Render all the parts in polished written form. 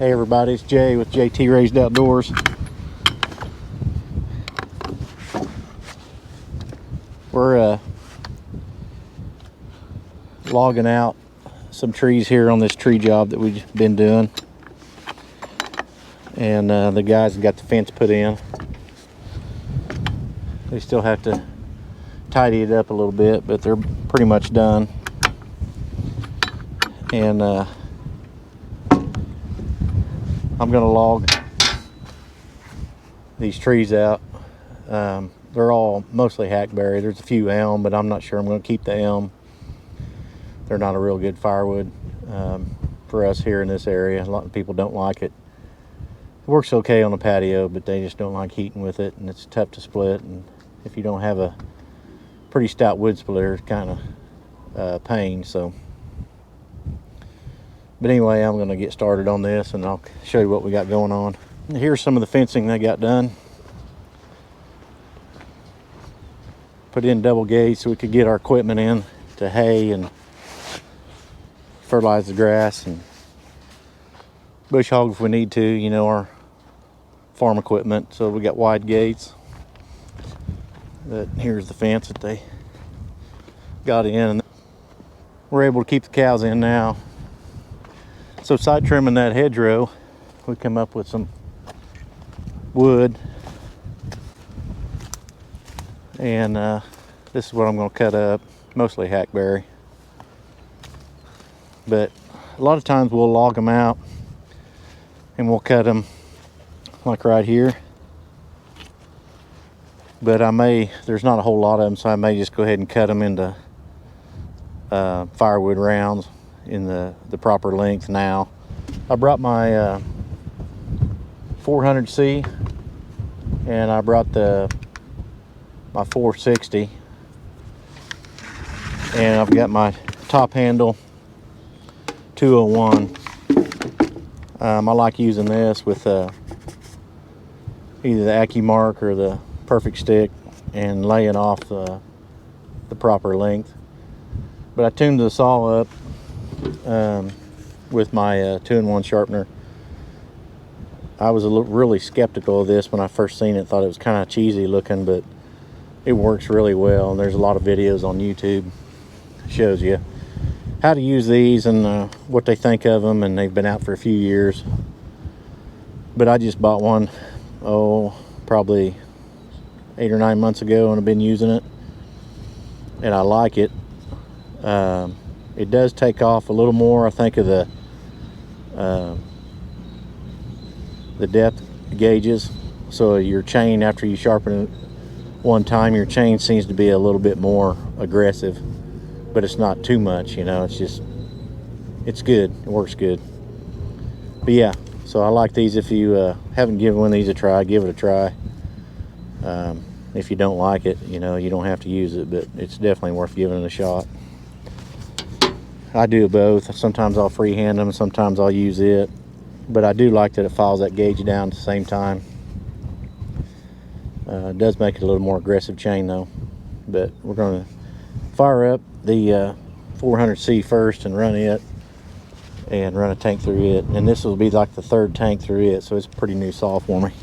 Hey everybody, it's Jay with JT Raised Outdoors. We're logging out some trees here on this tree job that we've been doing. And the guys got the fence put in. They still have to tidy it up a little bit, but they're pretty much done. And I'm gonna log these trees out. They're all mostly hackberry. There's a few elm, but I'm not sure I'm gonna keep the elm. They're not a real good firewood for us here in this area. A lot of people don't like it. It works okay on the patio, but they just don't like heating with it, and it's tough to split. And if you don't have a pretty stout wood splitter, it's kind of pain. So, but anyway, I'm going to get started on this, and I'll show you what we got going on. Here's some of the fencing they got done. Put in double gates so we could get our equipment in to hay and fertilize the grass and bush hog if we need to, you know, our farm equipment. So we got wide gates. But here's the fence that they got in, and we're able to keep the cows in now. So side trimming that hedgerow, we come up with some wood, and this is what I'm going to cut up, mostly hackberry. But a lot of times we'll log them out and we'll cut them like right here. But there's not a whole lot of them, so I may just go ahead and cut them into firewood rounds in the proper length now. I brought my 400C, and I brought my 460, and I've got my top handle 201. I like using this with either the Accu-Mark or the perfect stick and laying off the proper length. But I tuned the saw up with my 2-in-1 sharpener. I was really skeptical of this when I first seen it. Thought it was kind of cheesy looking, but it works really well. And there's a lot of videos on YouTube that shows you how to use these and what they think of them, and they've been out for a few years. But I just bought one, probably 8 or 9 months ago, and I've been using it, and I like it. It does take off a little more, I think, of the depth gauges. So your chain, after you sharpen it one time, your chain seems to be a little bit more aggressive, but it's not too much, you know. It's good, it works good. But yeah, so I like these. If you haven't given one of these a try, give it a try. If you don't like it, you know, you don't have to use it, but it's definitely worth giving it a shot. I do both. Sometimes I'll freehand them, sometimes I'll use it, but I do like that it files that gauge down at the same time. It does make it a little more aggressive chain though. But we're going to fire up the 400C first and run it, and run a tank through it. And this will be like the third tank through it, so it's a pretty new saw for me.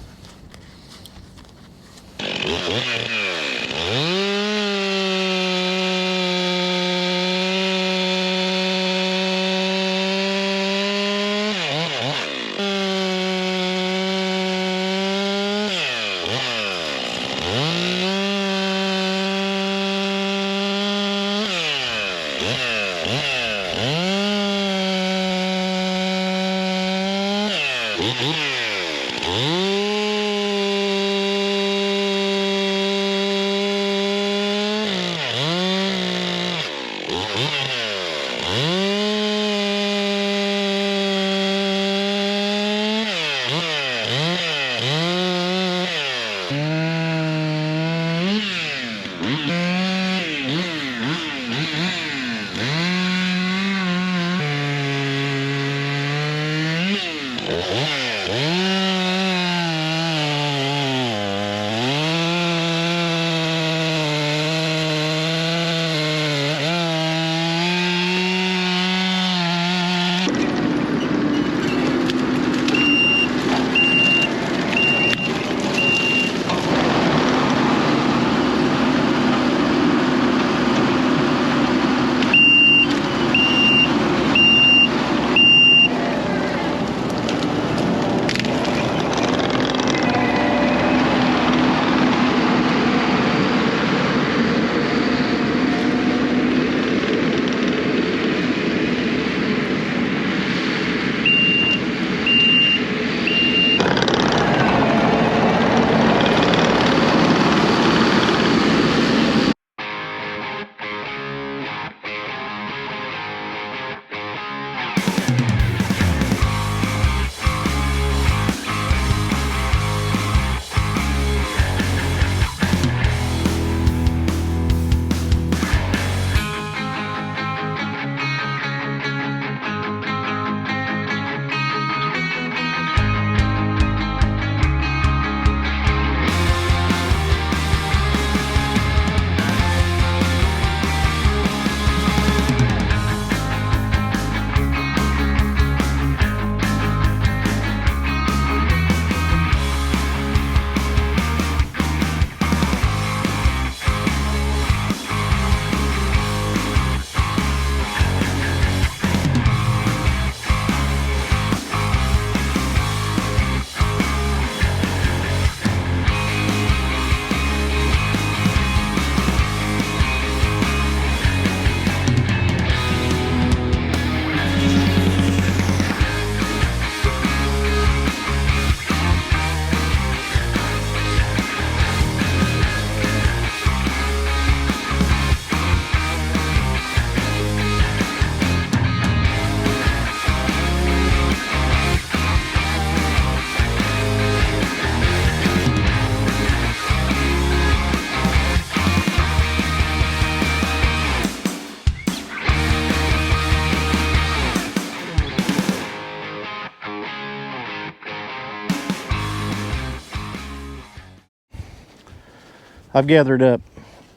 I've gathered up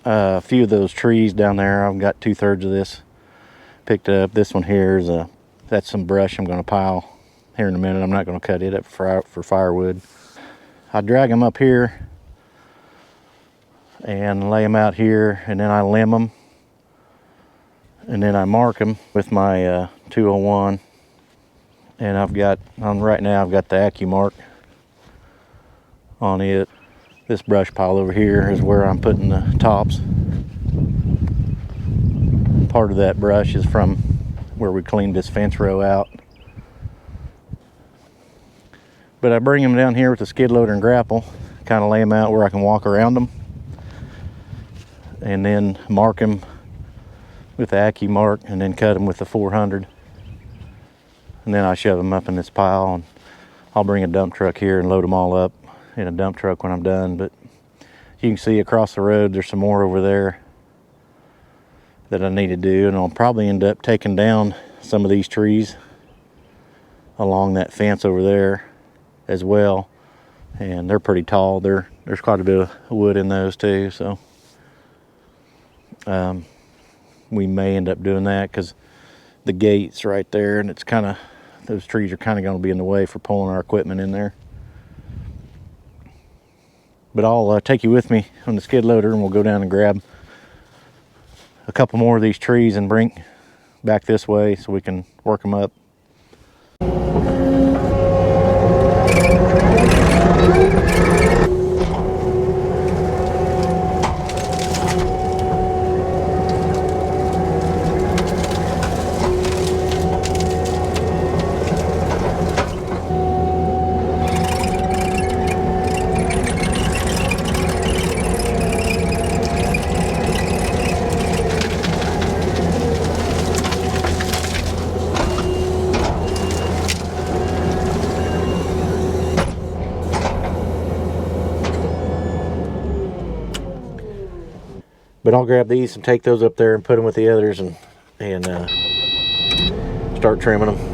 a few of those trees down there. I've got 2/3 of this picked up. This one here is that's some brush I'm going to pile here in a minute. I'm not going to cut it up for firewood. I drag them up here and lay them out here, and then I limb them, and then I mark them with my 201. And right now I've got the Accu-Mark on it. This brush pile over here is where I'm putting the tops. Part of that brush is from where we cleaned this fence row out. But I bring them down here with the skid loader and grapple, kind of lay them out where I can walk around them, and then mark them with the Accu-Mark, and then cut them with the 400. And then I shove them up in this pile, and I'll bring a dump truck here and load them all up in a dump truck when I'm done. But you can see across the road there's some more over there that I need to do, and I'll probably end up taking down some of these trees along that fence over there as well. And they're pretty tall. There's quite a bit of wood in those too, so we may end up doing that because the gate's right there, and it's kind of, those trees are kind of going to be in the way for pulling our equipment in there. But I'll take you with me on the skid loader, and we'll go down and grab a couple more of these trees and bring back this way so we can work them up. But I'll grab these and take those up there and put them with the others, and start trimming them.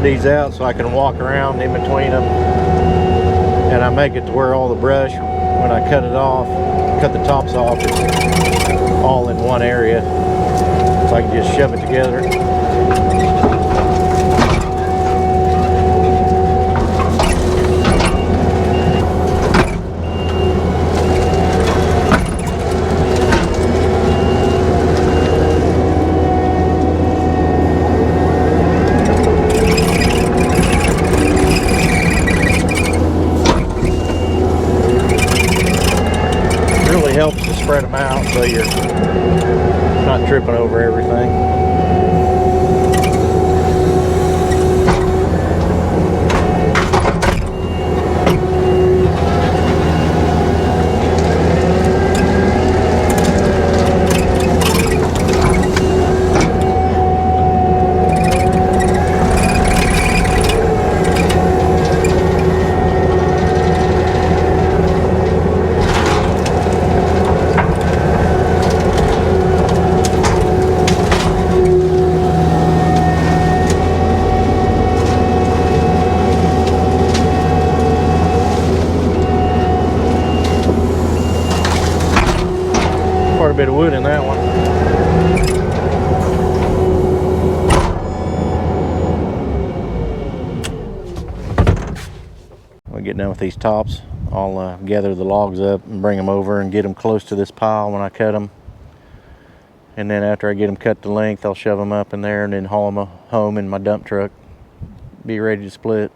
These out so I can walk around in between them, and I make it to where all the brush, when I cut the tops off, it's all in one area, so I can just shove it together. Helps to spread them out so you're not tripping over everything. Quite a bit of wood in that one. When we get done with these tops, I'll gather the logs up and bring them over and get them close to this pile when I cut them. And then after I get them cut to length, I'll shove them up in there and then haul them home in my dump truck. Be ready to split.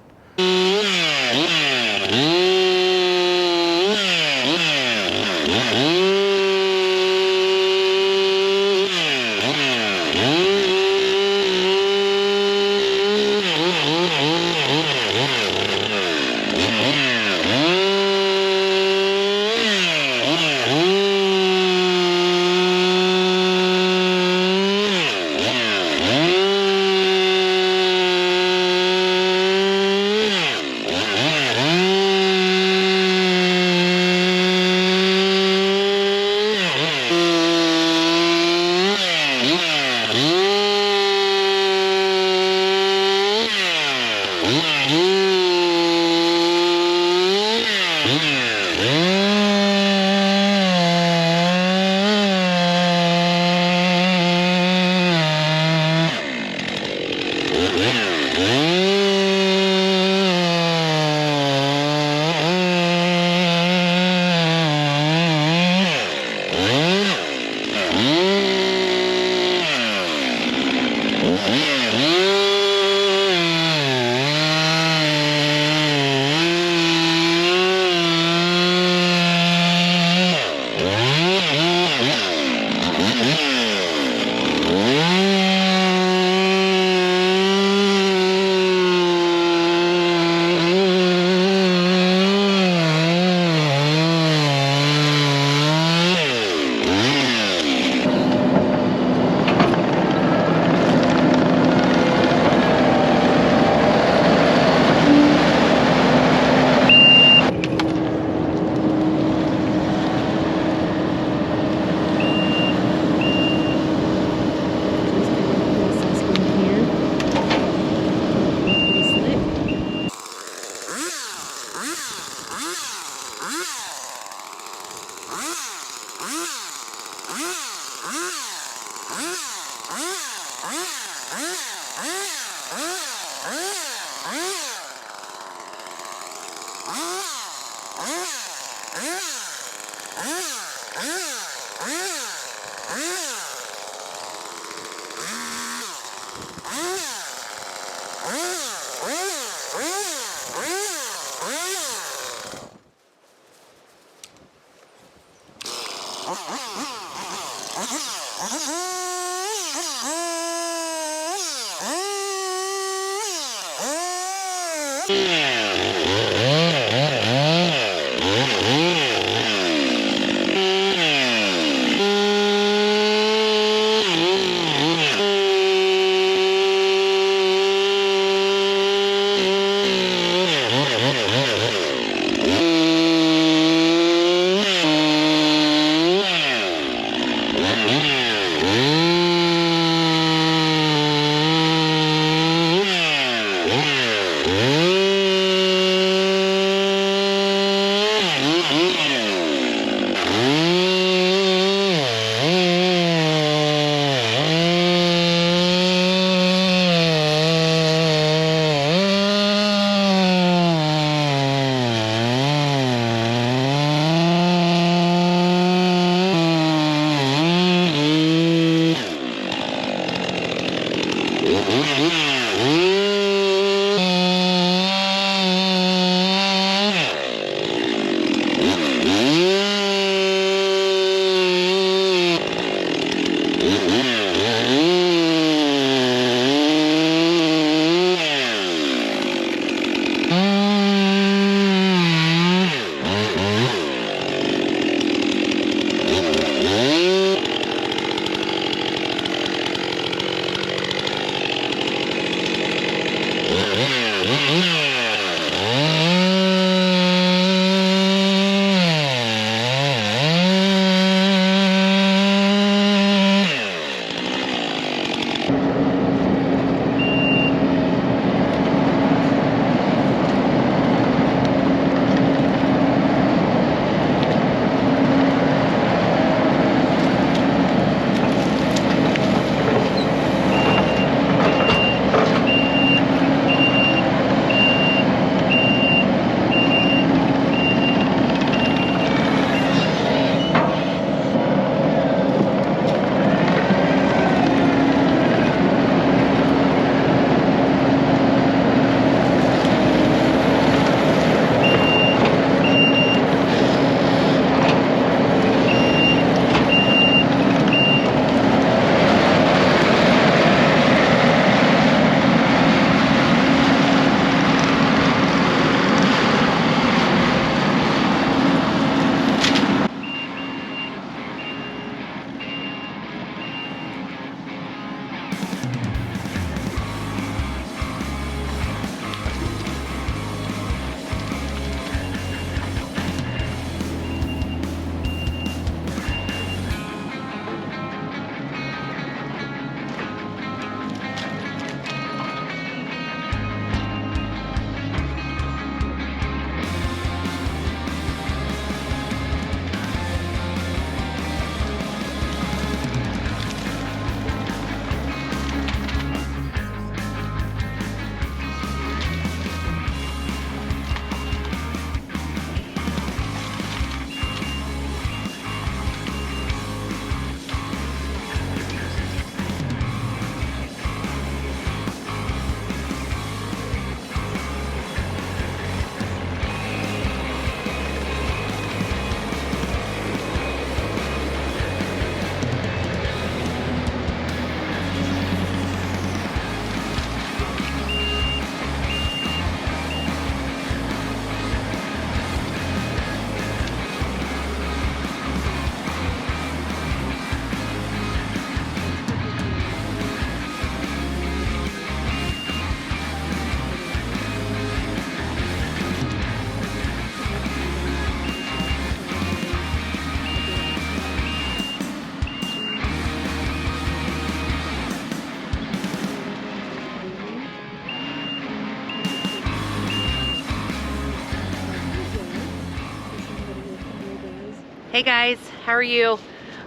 Hey guys, how are you?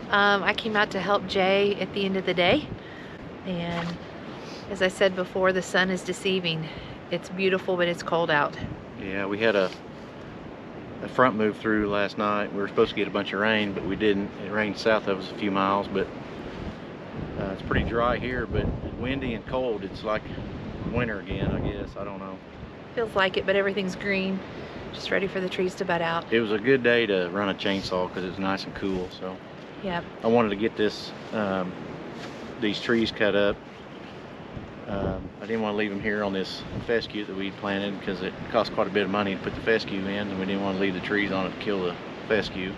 I came out to help Jay at the end of the day, and as I said before, the sun is deceiving. It's beautiful, but it's cold out. Yeah, we had a front move through last night. We were supposed to get a bunch of rain, but we didn't. It rained south of us a few miles, but it's pretty dry here, but windy and cold. It's like winter again, I guess. I don't know. Feels like it, but everything's green. Just ready for the trees to bud out. It was a good day to run a chainsaw because it was nice and cool. So Yep. I wanted to get this these trees cut up. I didn't want to leave them here on this fescue that we planted because it cost quite a bit of money to put the fescue in, and we didn't want to leave the trees on it to kill the fescue.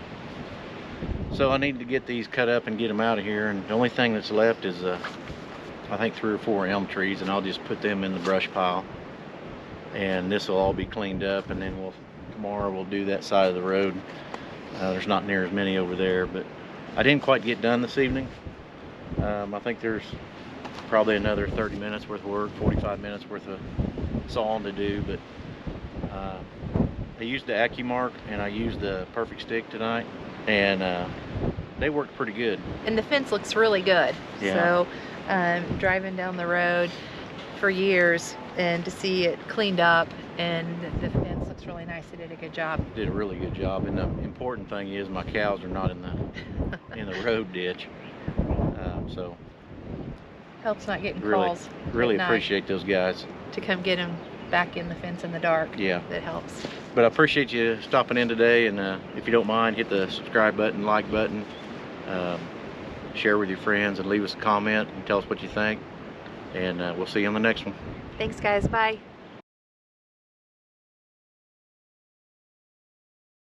So I needed to get these cut up and get them out of here, and the only thing that's left is I think 3 or 4 elm trees, and I'll just put them in the brush pile, and this will all be cleaned up, and then tomorrow we'll do that side of the road. There's not near as many over there, but I didn't quite get done this evening. I think there's probably another 30 minutes worth of work, 45 minutes worth of sawing to do, but I used the Accu-Mark and I used the Perfect Stick tonight, and they worked pretty good. And the fence looks really good. Yeah. So driving down the road for years and to see it cleaned up and the fence looks really nice. They did a good job. Did a really good job, and the important thing is my cows are not in the road ditch. So helps not getting really, calls. really at night appreciate those guys to come get them back in the fence in the dark. Yeah, that helps. But I appreciate you stopping in today, and if you don't mind, hit the subscribe button, like button, share with your friends, and leave us a comment and tell us what you think, and we'll see you on the next one. Thanks guys, bye.